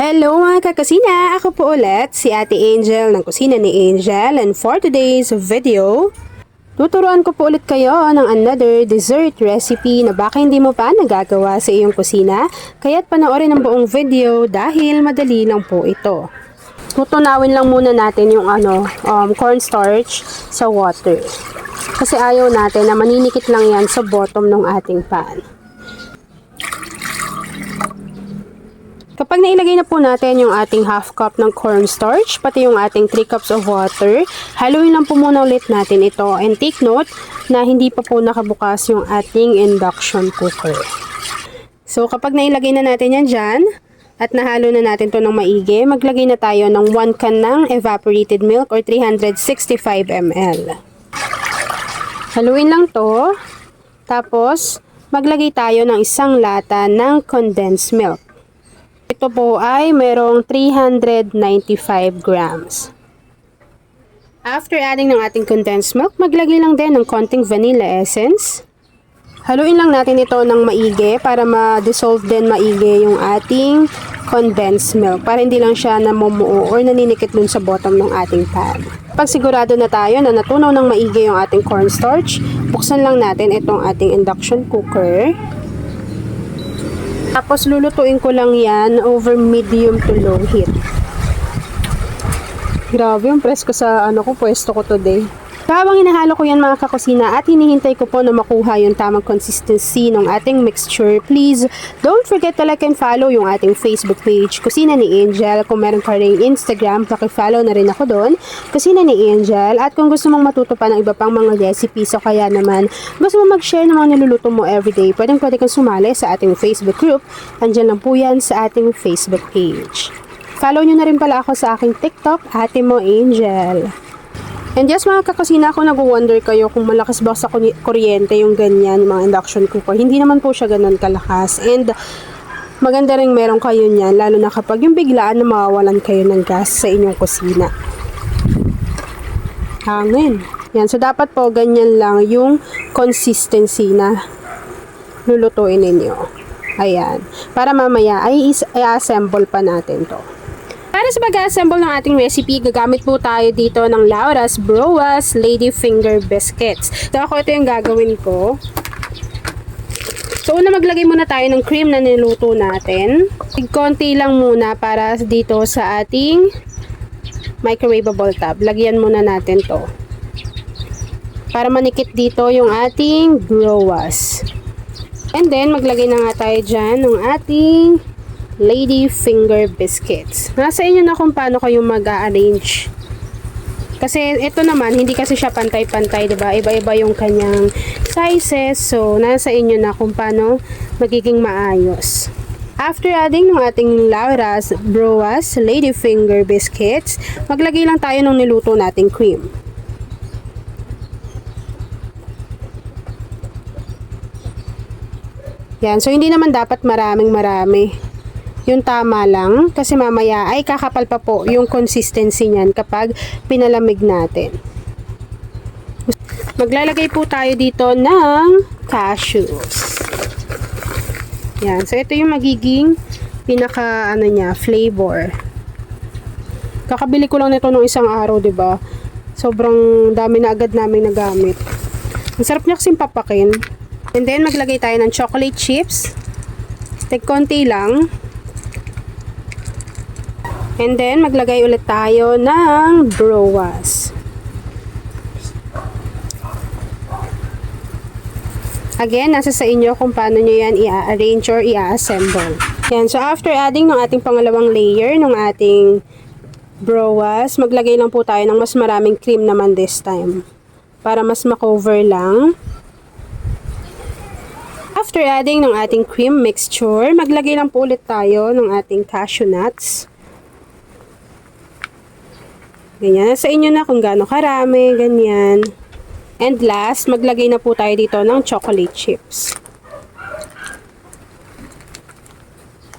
Hello mga kakusina! Ako po ulit si Ate Angel ng Kusina ni Angel, and for today's video, tuturuan ko po ulit kayo ng another dessert recipe na baka hindi mo pa nagagawa sa iyong kusina, kaya't panoorin ang buong video dahil madali lang po ito. Tutunawin lang muna natin yung cornstarch sa water. Kasi ayaw natin na maninikit lang yan sa bottom ng ating pan. Kapag nailagay na po natin yung ating half cup ng cornstarch, pati yung ating 3 cups of water, haluin lang po muna ulit natin ito. And take note na hindi pa po nakabukas yung ating induction cooker. So kapag nailagay na natin yan dyan, at nahalo na natin to ng maigi, maglagay na tayo ng 1 can ng evaporated milk or 365 ml. Haluin lang to. Tapos, maglagay tayo ng isang lata ng condensed milk. Ito po ay merong 395 grams. After adding ng ating condensed milk, maglagay lang din ng konting vanilla essence. Haluin lang natin ito ng maigi para ma-dissolve din maigi yung ating condensed milk. Para hindi lang siya namumuo or naninikit dun sa bottom ng ating pan. Pag sigurado na tayo na natunaw ng maigi yung ating cornstarch, buksan lang natin itong ating induction cooker. Tapos lulutuin ko lang yan over medium to low heat. Grabe yung press ko sa pwesto ko today. Habang hinahalo ko yan mga kakusina at hinihintay ko po na makuha yung tamang consistency ng ating mixture, please don't forget to like and follow yung ating Facebook page, Kusina ni Angel. Kung meron ka rin Instagram, paki-follow na rin ako doon, Kusina ni Angel. At kung gusto mong matuto pa ng iba pang mga recipes o kaya naman gusto mong mag-share ng mga niluluto mo everyday, pwede kang sumali sa ating Facebook group. Andyan lang po yan sa ating Facebook page. Follow nyo na rin pala ako sa aking TikTok, Ate Mo Angel. And yes mga kakusina, ako nag-wonder kayo kung malakas ba sa kuryente yung ganyan, mga induction cooker. Hindi naman po siya ganun kalakas. And maganda rin meron kayo niyan, lalo na kapag yung biglaan na mawawalan kayo ng gas sa inyong kusina. Hangin. Yan, so dapat po ganyan lang yung consistency na lulutuin ninyo. Ayan. Para mamaya ay i-assemble pa natin to. Para sa pag-assemble ng ating recipe, gagamit po tayo dito ng Laura's Broas Lady Finger Biscuits. So ako ito yung gagawin ko. So una maglagay muna tayo ng cream na niluto natin. Konti lang muna para dito sa ating microwavable tub. Lagyan muna natin to. Para manikit dito yung ating broas. And then maglagay na nga tayo dyan ng ating Lady Finger Biscuits. Nasa inyo na kung paano kayo mag-a-arrange. Kasi ito naman, hindi kasi siya pantay-pantay, diba? Iba-iba yung kanyang sizes. So, nasa inyo na kung paano magiging maayos. After adding ng ating Laura's Broas Lady Finger Biscuits, maglagay lang tayo ng niluto nating cream. Yan. So, hindi naman dapat marami. Yung tama lang, kasi mamaya ay kakapal pa po yung consistency niyan kapag pinalamig natin. Maglalagay po tayo dito ng cashews. Yan, so ito yung magiging pinaka flavor. Kakabili ko lang nito nung isang araw, 'di ba? Sobrang dami na agad naming nagamit. Ang sarap niya kasing papakin. And then maglagay tayo ng chocolate chips. Tek konti lang. And then, maglagay ulit tayo ng broas. Again, nasa sa inyo kung paano nyo yan i-arrange or i-assemble. Yan. So, after adding ng ating pangalawang layer ng ating broas, maglagay lang po tayo ng mas maraming cream naman this time. Para mas makover lang. After adding ng ating cream mixture, maglagay lang po ulit tayo ng ating cashew nuts. Ganyan. Sa inyo na kung gaano karami, ganyan. And last, maglagay na po tayo dito ng chocolate chips.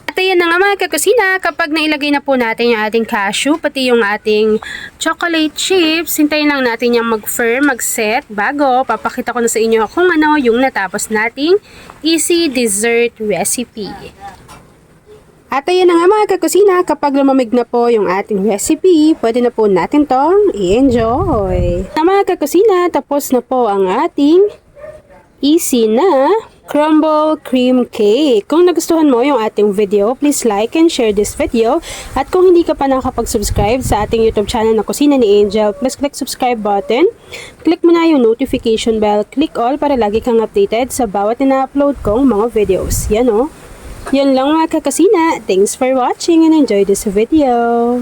At ayan na nga mga kakusina, kapag nailagay na po natin yung ating cashew, pati yung ating chocolate chips, hintayin lang natin yung mag-firm, mag-set, bago papakita ko na sa inyo kung ano yung natapos nating easy dessert recipe. At ayan na nga mga kakusina, kapag lumamig na po yung ating recipe, pwede na po natin tong i-enjoy. Na mga kakusina, tapos na po ang ating easy na crumble cream cake. Kung nagustuhan mo yung ating video, please like and share this video. At kung hindi ka pa nakapag-subscribe sa ating YouTube channel na Kusina ni Angel, please click subscribe button. Click mo na yung notification bell. Click all para lagi kang updated sa bawat ina-upload kong mga videos. Yan o. Yan lang mga kakasina. Thanks for watching and enjoy this video.